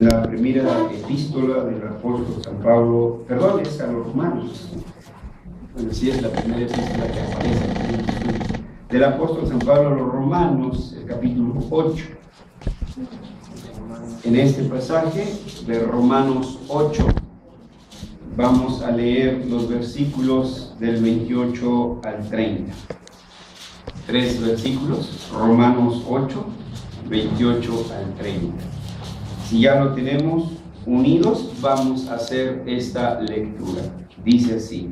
La primera epístola del apóstol San Pablo, perdón, es a los romanos. Bueno, sí es la primera epístola que aparece del apóstol San Pablo a los romanos, el capítulo 8. En este pasaje de Romanos 8 vamos a leer los versículos del 28 al 30. 3 versículos, Romanos 8, 28 al 30. Si ya lo tenemos unidos, vamos a hacer esta lectura. Dice así: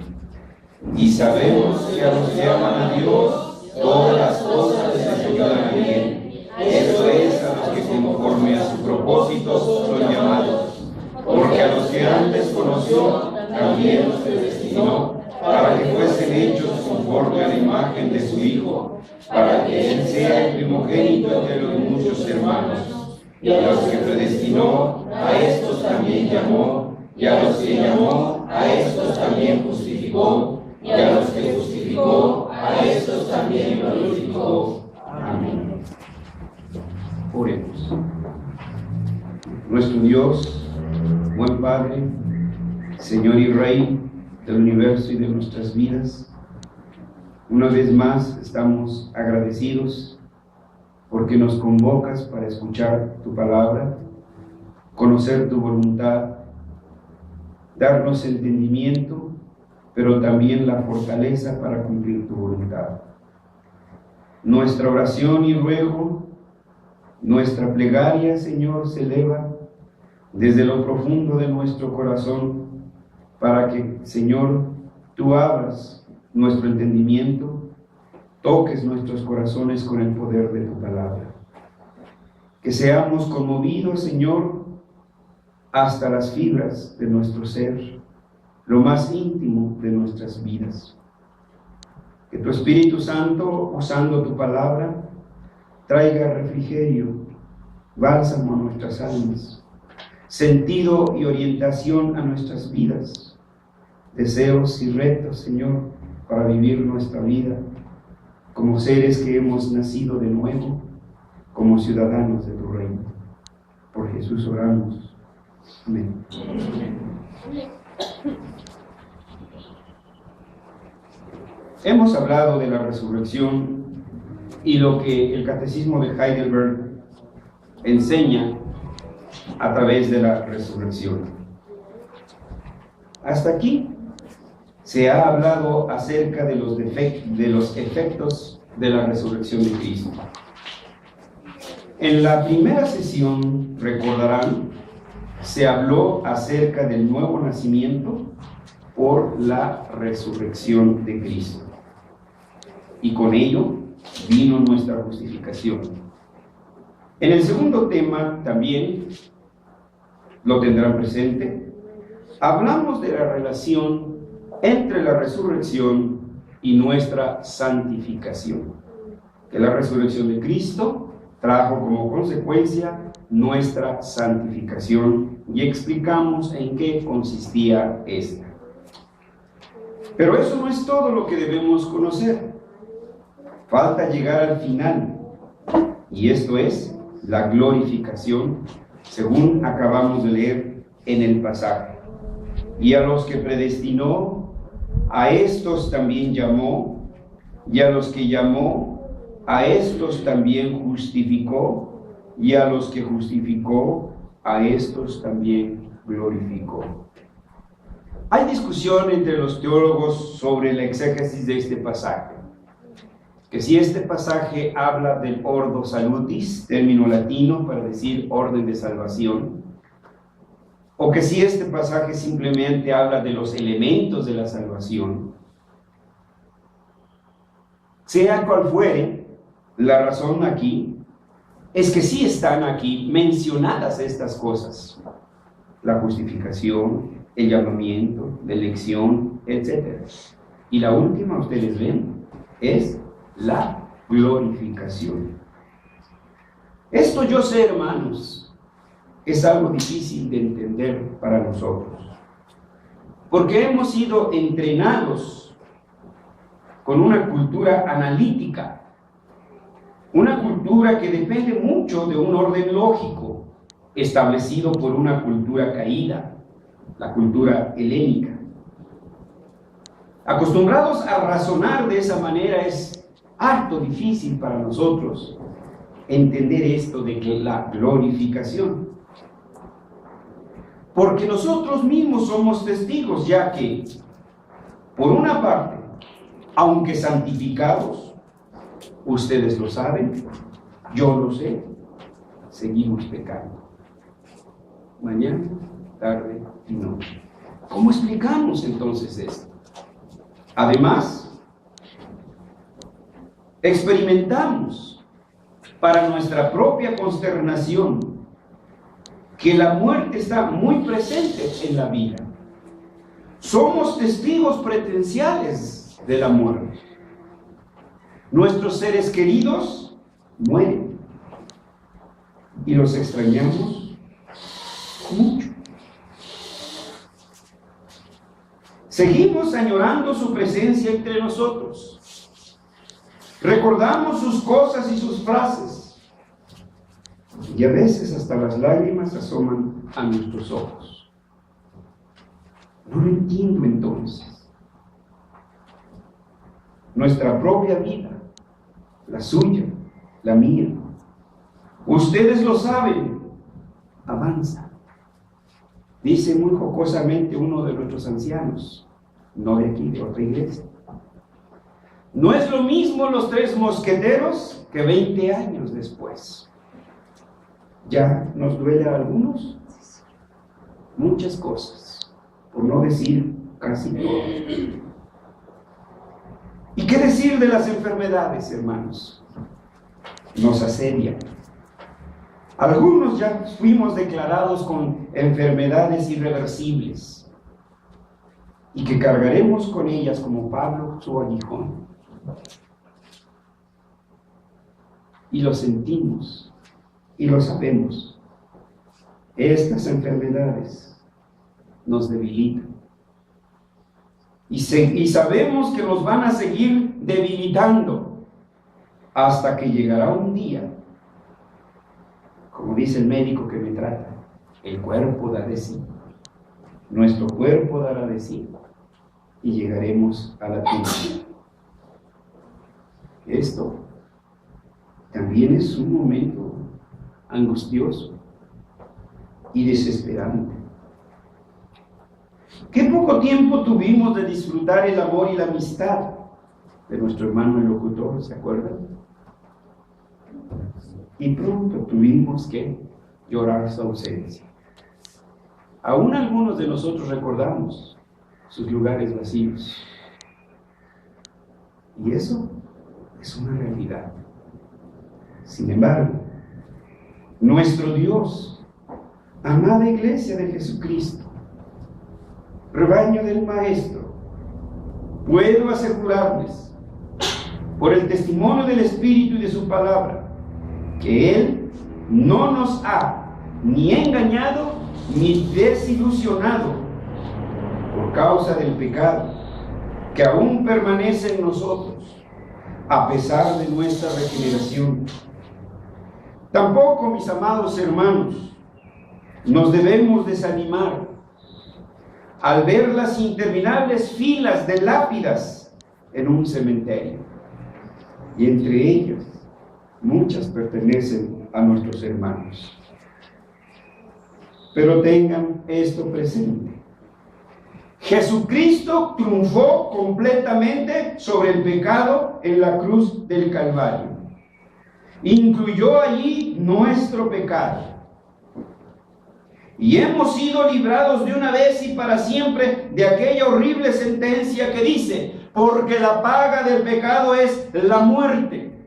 y sabemos que a los que aman a Dios, todas las cosas les ayudan a bien. Eso es, a los que conforme a su propósito son llamados. Porque a los que antes conoció, también los predestinó, para que fuesen hechos conforme a la imagen de su Hijo, para que Él sea el primogénito entre los muchos hermanos. Y a los que predestinó, a estos también llamó, y a los que llamó, a estos también justificó, y a los que justificó, a estos también glorificó. Amén. Oremos. Nuestro Dios, buen Padre, Señor y Rey del universo y de nuestras vidas, una vez más estamos agradecidos porque nos convocas para escuchar tu palabra, conocer tu voluntad, darnos entendimiento, pero también la fortaleza para cumplir tu voluntad. Nuestra oración y ruego, nuestra plegaria, Señor, se eleva desde lo profundo de nuestro corazón para que, Señor, tú abras nuestro entendimiento, toques nuestros corazones con el poder de tu palabra. Que seamos conmovidos, Señor, hasta las fibras de nuestro ser, lo más íntimo de nuestras vidas. Que tu Espíritu Santo, usando tu palabra, traiga refrigerio, bálsamo a nuestras almas, sentido y orientación a nuestras vidas, deseos y retos, Señor, para vivir nuestra vida como seres que hemos nacido de nuevo, como ciudadanos de tu reino. Por Jesús oramos. Amén. Hemos hablado de la resurrección y lo que el Catecismo de Heidelberg enseña a través de la resurrección. Hasta aquí se ha hablado acerca de los efectos de la resurrección de Cristo. En la primera sesión, recordarán, se habló acerca del nuevo nacimiento por la resurrección de Cristo. Y con ello vino nuestra justificación. En el segundo tema también, lo tendrán presente, hablamos de la relación entre la resurrección y nuestra santificación. Que la resurrección de Cristo trajo como consecuencia nuestra santificación y explicamos en qué consistía esta. Pero eso no es todo lo que debemos conocer. Falta llegar al final, y esto es la glorificación, según acabamos de leer en el pasaje. Y a los que predestinó, a estos también llamó, y a los que llamó, a estos también justificó, y a los que justificó, a estos también glorificó. Hay discusión entre los teólogos sobre la exégesis de este pasaje, que si este pasaje habla del ordo salutis, término latino para decir orden de salvación, o que si este pasaje simplemente habla de los elementos de la salvación. Sea cual fuere, la razón aquí es que sí están aquí mencionadas estas cosas: la justificación, el llamamiento, la elección, etc. Y la última, ustedes ven, es la glorificación. Esto, yo sé, hermanos, es algo difícil de entender para nosotros, porque hemos sido entrenados con una cultura analítica, una cultura que depende mucho de un orden lógico, establecido por una cultura caída, la cultura helénica. Acostumbrados a razonar de esa manera, es harto difícil para nosotros entender esto de que la glorificación. Porque nosotros mismos somos testigos, ya que, por una parte, aunque santificados, ustedes lo saben, yo lo sé, seguimos pecando. Mañana, tarde y noche. ¿Cómo explicamos entonces esto? Además, experimentamos para nuestra propia consternación que la muerte está muy presente en la vida. Somos testigos presenciales de la muerte. Nuestros seres queridos mueren y los extrañamos mucho. Seguimos añorando su presencia entre nosotros. Recordamos sus cosas y sus frases. Y a veces hasta las lágrimas asoman a nuestros ojos. No lo entiendo entonces. Nuestra propia vida, la suya, la mía, ustedes lo saben, avanza. Dice muy jocosamente uno de nuestros ancianos, no de aquí, de otra iglesia. No es lo mismo los 3 mosqueteros que 20 años después. Ya nos duele a algunos muchas cosas, por no decir casi todo. ¿Y qué decir de las enfermedades, hermanos? Nos asedian. Algunos ya fuimos declarados con enfermedades irreversibles y que cargaremos con ellas como Pablo su aguijón. Y lo sentimos y lo sabemos. Estas enfermedades nos debilitan. Y sabemos que nos van a seguir debilitando hasta que llegará un día, como dice el médico que me trata, el cuerpo da de sí. Nuestro cuerpo dará de sí y llegaremos a la tumba. Esto también es un momento angustioso y desesperante. Qué poco tiempo tuvimos de disfrutar el amor y la amistad de nuestro hermano el locutor, ¿se acuerdan? Y pronto tuvimos que llorar su ausencia. Aún algunos de nosotros recordamos sus lugares vacíos. Y eso es una realidad. Sin embargo, nuestro Dios, amada Iglesia de Jesucristo, rebaño del Maestro, puedo asegurarles, por el testimonio del Espíritu y de su palabra, que Él no nos ha ni engañado ni desilusionado por causa del pecado que aún permanece en nosotros a pesar de nuestra regeneración. Tampoco, mis amados hermanos, nos debemos desanimar al ver las interminables filas de lápidas en un cementerio, y entre ellas muchas pertenecen a nuestros hermanos. Pero tengan esto presente: Jesucristo triunfó completamente sobre el pecado en la cruz del Calvario. Incluyó allí nuestro pecado. Y hemos sido librados de una vez y para siempre de aquella horrible sentencia que dice: porque la paga del pecado es la muerte.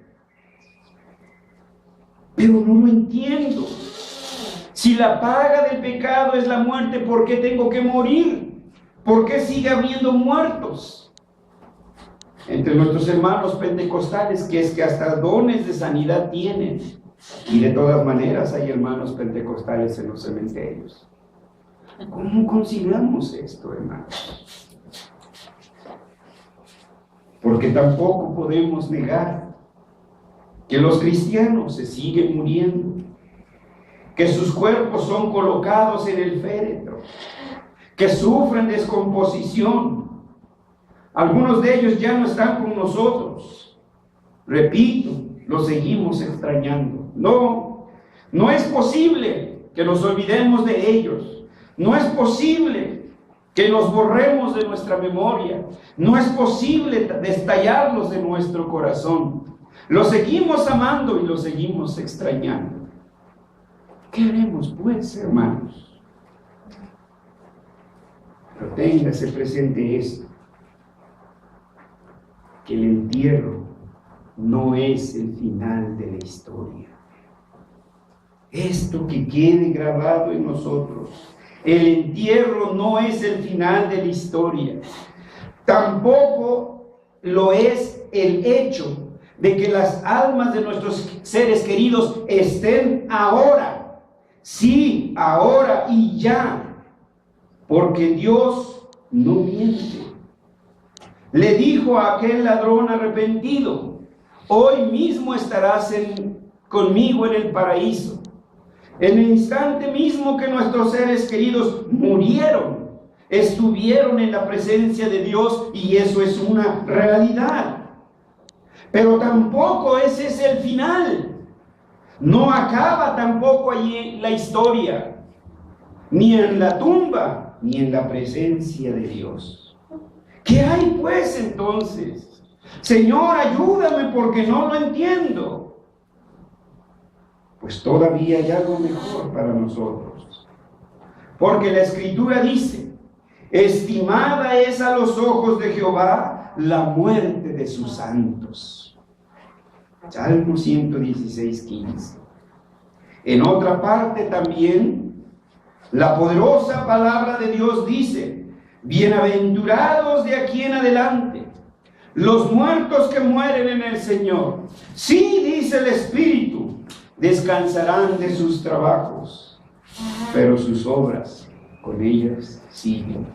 Pero no lo entiendo. Si la paga del pecado es la muerte, ¿por qué tengo que morir? ¿Por qué sigue habiendo muertos? Entre nuestros hermanos pentecostales, que es que hasta dones de sanidad tienen. Y de todas maneras hay hermanos pentecostales en los cementerios. ¿Cómo conciliamos esto, hermanos? Porque tampoco podemos negar que los cristianos se siguen muriendo, que sus cuerpos son colocados en el féretro, que sufren descomposición. Algunos de ellos ya no están con nosotros. Repito, los seguimos extrañando. No es posible que nos olvidemos de ellos. No es posible que los borremos de nuestra memoria. No es posible destallarlos de nuestro corazón. Los seguimos amando y los seguimos extrañando. ¿Qué haremos, pues, hermanos? Pero téngase presente esto, que el entierro no es el final de la historia. Esto que quede grabado en nosotros. El entierro no es el final de la historia. Tampoco lo es el hecho de que las almas de nuestros seres queridos estén ahora. Sí, ahora y ya. Porque Dios no miente. Le dijo a aquel ladrón arrepentido: hoy mismo estarás conmigo en el paraíso. En el instante mismo que nuestros seres queridos murieron, estuvieron en la presencia de Dios, y eso es una realidad. Pero tampoco ese es el final. No acaba tampoco allí la historia, ni en la tumba, ni en la presencia de Dios. ¿Qué hay pues entonces? Señor, ayúdame porque no lo entiendo. Pues todavía hay algo mejor para nosotros. Porque la Escritura dice: estimada es a los ojos de Jehová la muerte de sus santos. Salmo 116:15. En otra parte también, la poderosa palabra de Dios dice: bienaventurados de aquí en adelante los muertos que mueren en el Señor. Sí, dice el Espíritu, descansarán de sus trabajos, pero sus obras con ellas siguen.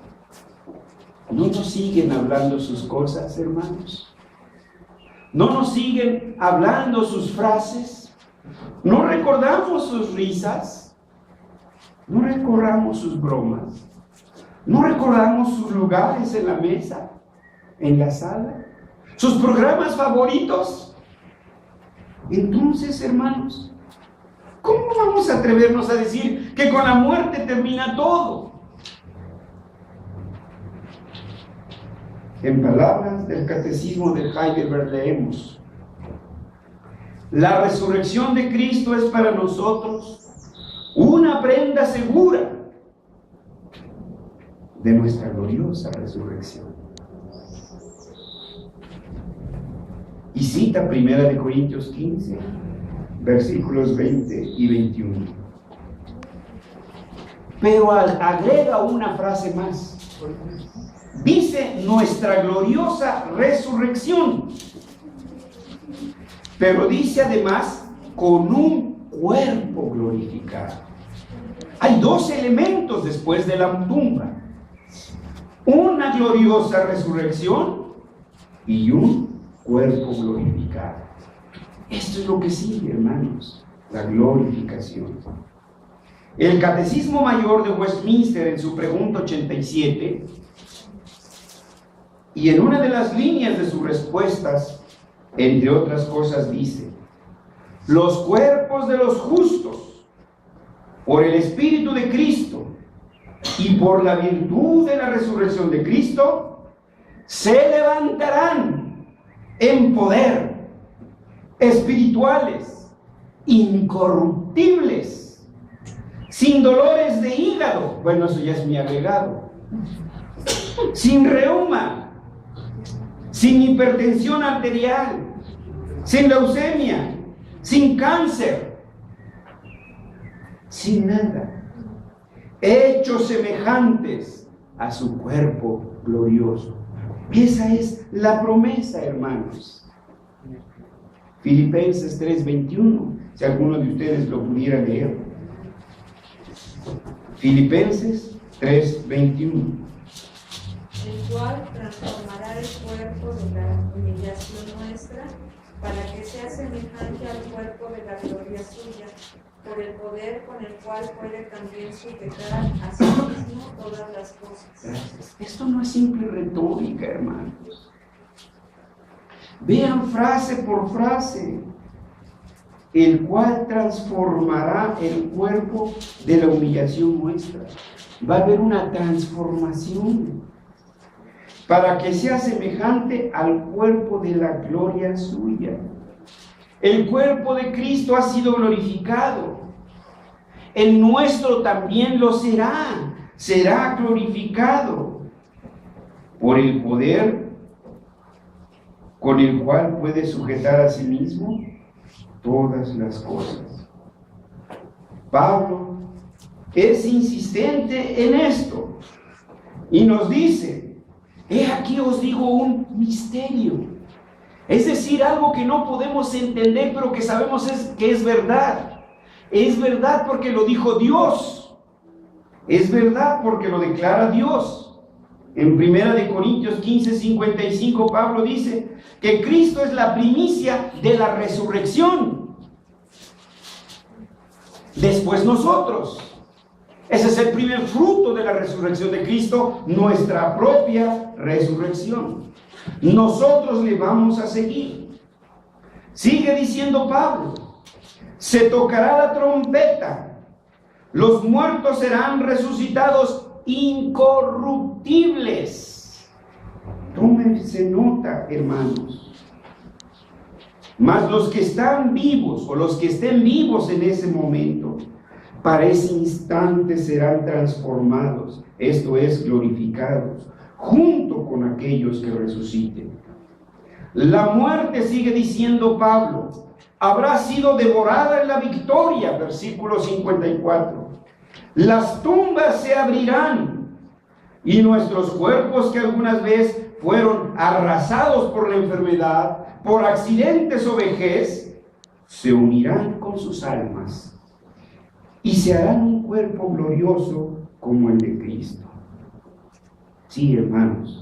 ¿No nos siguen hablando sus cosas, hermanos? ¿No nos siguen hablando sus frases? ¿No recordamos sus risas? ¿No recordamos sus bromas? ¿No recordamos sus lugares en la mesa, en la sala? ¿Sus programas favoritos? Entonces, hermanos, ¿cómo vamos a atrevernos a decir que con la muerte termina todo? En palabras del Catecismo de Heidelberg leemos: la resurrección de Cristo es para nosotros una prenda segura de nuestra gloriosa resurrección. Y cita 1 Corintios 15, versículos 20 y 21. Pero agrega una frase más. Dice nuestra gloriosa resurrección. Pero dice además con un cuerpo glorificado. Hay dos elementos después de la tumba: una gloriosa resurrección y un cuerpo glorificado. Esto es lo que sigue, hermanos, la glorificación. El Catecismo Mayor de Westminster, en su pregunta 87, y en una de las líneas de sus respuestas, entre otras cosas, dice: los cuerpos de los justos, por el Espíritu de Cristo y por la virtud de la resurrección de Cristo, se levantarán en poder, espirituales, incorruptibles, sin dolores de hígado, bueno, eso ya es mi agregado, sin reuma, sin hipertensión arterial, sin leucemia, sin cáncer, sin nada, hechos semejantes a su cuerpo glorioso. Esa es la promesa, hermanos. Filipenses 3:21, si alguno de ustedes lo pudiera leer. Filipenses 3:21. El cual transformará el cuerpo de la humillación nuestra para que sea semejante al cuerpo de la gloria suya, por el poder con el cual puede también sujetar a sí mismo todas las cosas. Gracias. Esto no es simple retórica, hermanos. Vean frase por frase. El cual transformará el cuerpo de la humillación nuestra. Va a haber una transformación para que sea semejante al cuerpo de la gloria suya. El cuerpo de Cristo ha sido glorificado. El nuestro también lo será glorificado por el poder con el cual puede sujetar a sí mismo todas las cosas. Pablo es insistente en esto y nos dice: he aquí os digo un misterio, es decir, algo que no podemos entender, pero que sabemos que es verdad. Es verdad porque lo dijo Dios, es verdad porque lo declara Dios. En 1 Corintios 15:55 Pablo dice que Cristo es la primicia de la resurrección. Después nosotros. Ese es el primer fruto de la resurrección de Cristo, nuestra propia resurrección. Nosotros le vamos a seguir. Sigue diciendo Pablo: se tocará la trompeta, los muertos serán resucitados incorruptibles. Tómense nota, hermanos. Mas los que están vivos, o los que estén vivos en ese momento, para ese instante serán transformados, esto es, glorificados, junto con aquellos que resuciten. La muerte, sigue diciendo Pablo, habrá sido devorada en la victoria, versículo 54. Las tumbas se abrirán y nuestros cuerpos, que algunas veces fueron arrasados por la enfermedad, por accidentes o vejez, se unirán con sus almas y se harán un cuerpo glorioso como el de Cristo. Sí, hermanos,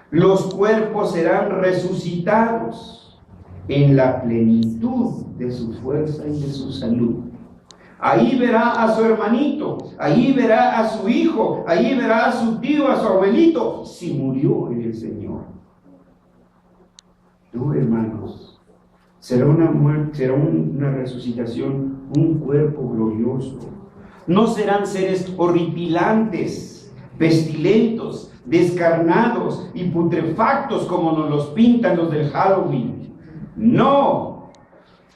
los cuerpos serán resucitados en la plenitud de su fuerza y de su salud. Ahí verá a su hermanito, ahí verá a su hijo, ahí verá a su tío, a su abuelito, si murió en el Señor. No, hermanos, será una muerte, será una resucitación, un cuerpo glorioso. No serán seres horripilantes, pestilentos, descarnados y putrefactos como nos los pintan los del Halloween. No.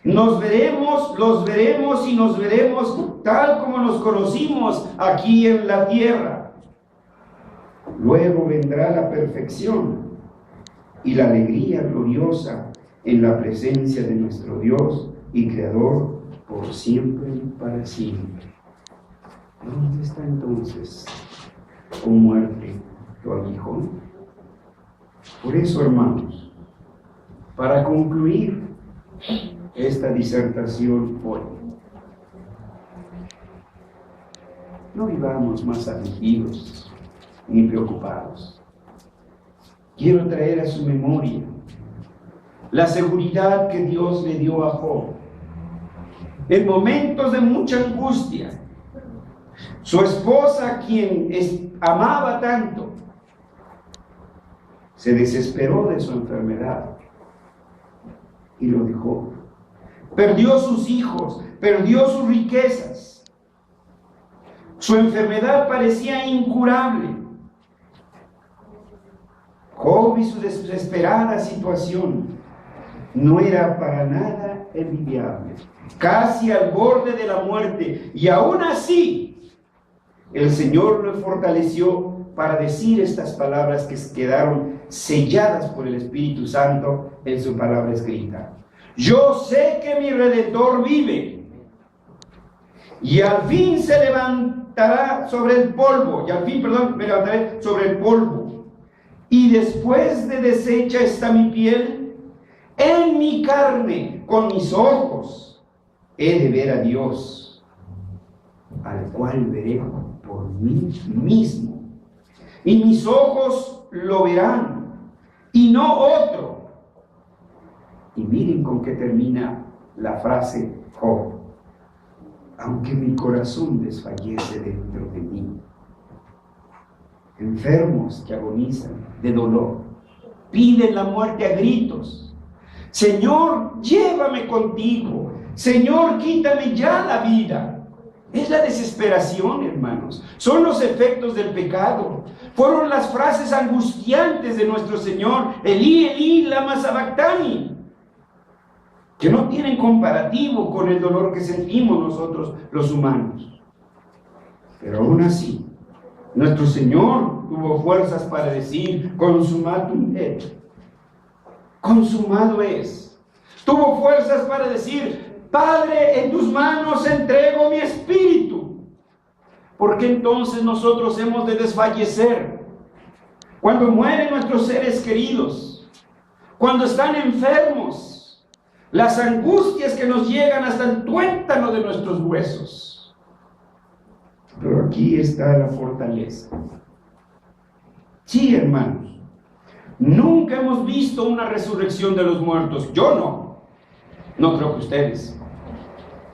Los veremos y nos veremos tal como nos conocimos aquí en la tierra. Luego vendrá la perfección y la alegría gloriosa en la presencia de nuestro Dios y Creador por siempre y para siempre. ¿Dónde está entonces, oh muerte, tu aguijón? Por eso, hermanos, para concluir esta disertación hoy, no vivamos más afligidos ni preocupados. Quiero traer a su memoria la seguridad que Dios le dio a Job en momentos de mucha angustia. Su esposa, quien amaba tanto, se desesperó de su enfermedad y lo dejó. Perdió sus hijos, perdió sus riquezas. Su enfermedad parecía incurable. Job y su desesperada situación no era para nada envidiable, casi al borde de la muerte, y aún así el Señor lo fortaleció para decir estas palabras que quedaron selladas por el Espíritu Santo en su palabra escrita. Yo sé que mi Redentor vive y al fin se levantará sobre el polvo, me levantaré sobre el polvo, y después de deshecha está mi piel, en mi carne, con mis ojos, he de ver a Dios, al cual veré por mí mismo, y mis ojos lo verán, y no otro. Y miren con qué termina la frase Job. Aunque mi corazón desfallece dentro de mí. Enfermos que agonizan de dolor, piden la muerte a gritos. Señor, llévame contigo. Señor, quítame ya la vida. Es la desesperación, hermanos. Son los efectos del pecado. Fueron las frases angustiantes de nuestro Señor, Elí, Elí, lama sabactani, que no tienen comparativo con el dolor que sentimos nosotros los humanos. Pero aún así, nuestro Señor tuvo fuerzas para decir, consumatum et, consumado es. Tuvo fuerzas para decir, Padre, en tus manos entrego mi espíritu. ¿Por qué entonces nosotros hemos de desfallecer? Cuando mueren nuestros seres queridos, cuando están enfermos, las angustias que nos llegan hasta el tuétano de nuestros huesos. Pero aquí está la fortaleza. Sí, hermanos, nunca hemos visto una resurrección de los muertos. Yo no creo que ustedes.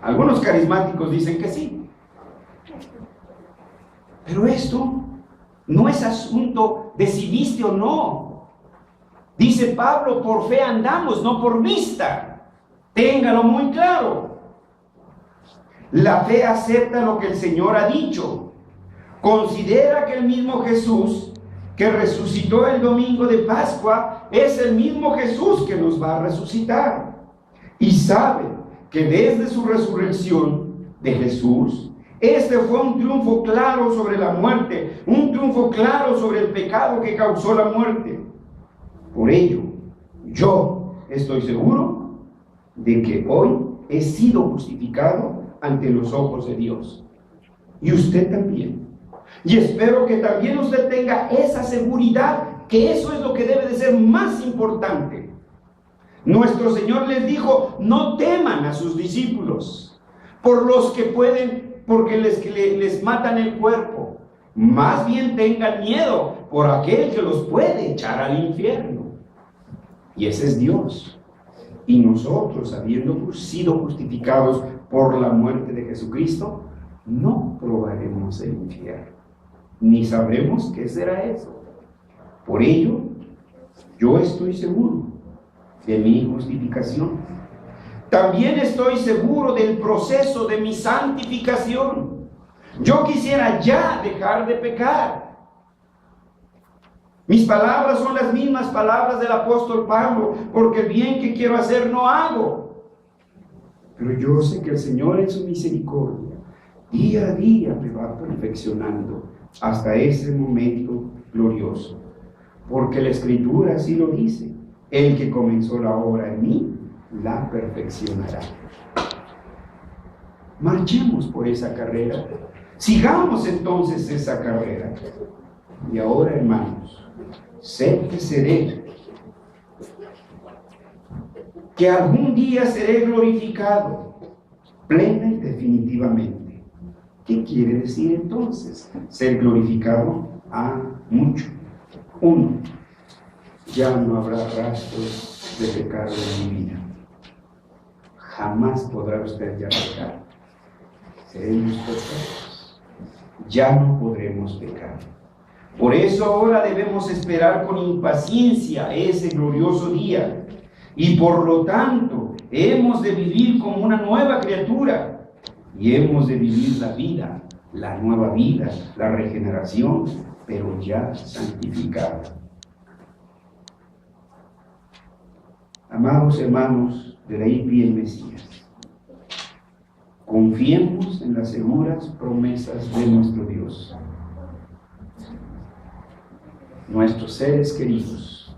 Algunos carismáticos dicen que sí. Pero esto no es asunto de si viste o no. Dice Pablo, por fe andamos, no por vista. Téngalo muy claro. La fe acepta lo que el Señor ha dicho. Considera que el mismo Jesús que resucitó el domingo de Pascua es el mismo Jesús que nos va a resucitar. Y sabe que desde su resurrección de Jesús, este fue un triunfo claro sobre la muerte, un triunfo claro sobre el pecado que causó la muerte. Por ello, yo estoy seguro de que hoy he sido justificado ante los ojos de Dios. Y usted también. Y espero que también usted tenga esa seguridad, que eso es lo que debe de ser más importante. Nuestro Señor les dijo, no teman a sus discípulos por los que pueden, porque les matan el cuerpo. Más bien tengan miedo por aquel que los puede echar al infierno. Y ese es Dios. Y nosotros, habiendo sido justificados por la muerte de Jesucristo, no probaremos el infierno, ni sabremos qué será eso. Por ello, yo estoy seguro de mi justificación. También estoy seguro del proceso de mi santificación. Yo quisiera ya dejar de pecar. Mis palabras son las mismas palabras del apóstol Pablo, porque el bien que quiero hacer no hago. Pero yo sé que el Señor en su misericordia, día a día me va perfeccionando hasta ese momento glorioso. Porque la Escritura así lo dice. El que comenzó la obra en mí, la perfeccionará. Marchemos por esa carrera. Sigamos entonces esa carrera. Y ahora, hermanos, sé que seré, que algún día seré glorificado, plena y definitivamente. ¿Qué quiere decir entonces ser glorificado? Mucho. 1. Ya no habrá rastros de pecado en mi vida. Jamás podrá usted ya pecar. Seremos perfectos. Ya no podremos pecar. Por eso ahora debemos esperar con impaciencia ese glorioso día. Y por lo tanto, hemos de vivir como una nueva criatura. Y hemos de vivir la vida, la nueva vida, la regeneración, pero ya santificada. Amados hermanos de la IPI el Mesías, confiemos en las seguras promesas de nuestro Dios. Nuestros seres queridos,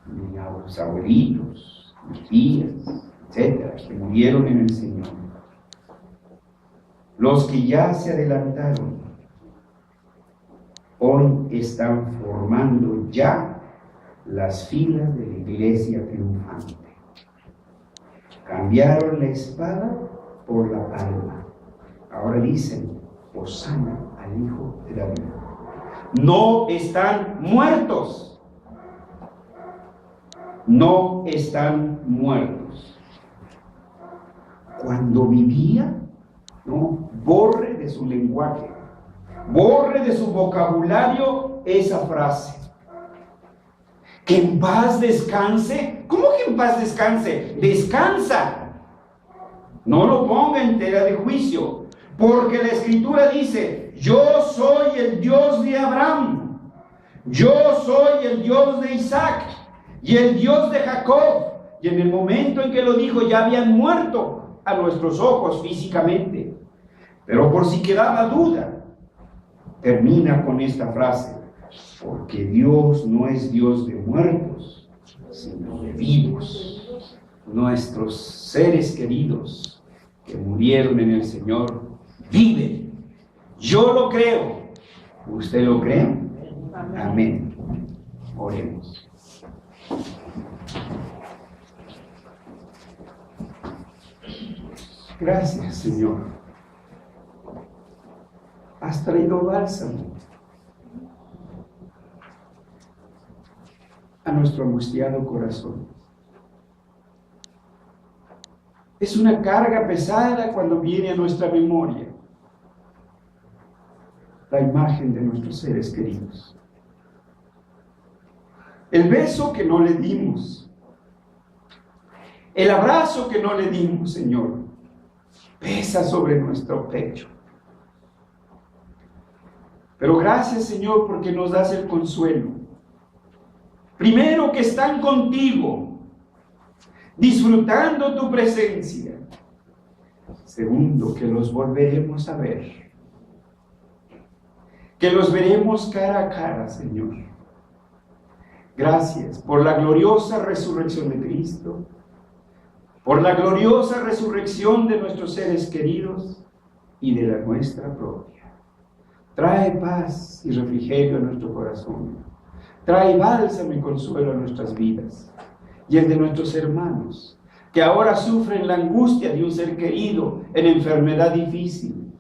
mis abuelitos, mis tías, etcétera, que murieron en el Señor, los que ya se adelantaron, hoy están formando ya las filas de la iglesia triunfante. Cambiaron la espada por la palma. Ahora dicen, Hosana al Hijo de David. No están muertos. no están muertos. Cuando vivía, ¿no? Borre de su lenguaje, borre de su vocabulario esa frase. Que en paz descanse. ¿Cómo que en paz descanse? Descansa. No lo ponga en tela de juicio, porque la Escritura dice: yo soy el Dios de Abraham, yo soy el Dios de Isaac y el Dios de Jacob. Y en el momento en que lo dijo, ya habían muerto a nuestros ojos físicamente. Pero por si quedaba duda, termina con esta frase: porque Dios no es Dios de muertos, sino de vivos. Nuestros seres queridos que murieron en el Señor viven. Yo lo creo. ¿Usted lo cree? Amén. Oremos. Gracias, Señor. Has traído bálsamo a nuestro angustiado corazón. Es una carga pesada cuando viene a nuestra memoria la imagen de nuestros seres queridos. El beso que no le dimos, el abrazo que no le dimos, Señor, pesa sobre nuestro pecho. Pero gracias, Señor, porque nos das el consuelo. Primero, que están contigo, disfrutando tu presencia. Segundo, que los volveremos a ver. Que los veremos cara a cara, Señor. Gracias por la gloriosa resurrección de Cristo, por la gloriosa resurrección de nuestros seres queridos y de la nuestra propia. Trae paz y refrigerio a nuestro corazón. Trae bálsamo y consuelo a nuestras vidas y el de nuestros hermanos, que ahora sufren la angustia de un ser querido en enfermedad difícil.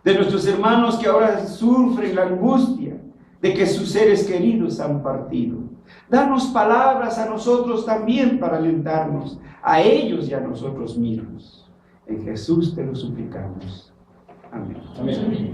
De nuestros hermanos que ahora sufren la angustia de que sus seres queridos han partido. Danos palabras a nosotros también para alentarnos, a ellos y a nosotros mismos. En Jesús te lo suplicamos. Amén. Amén.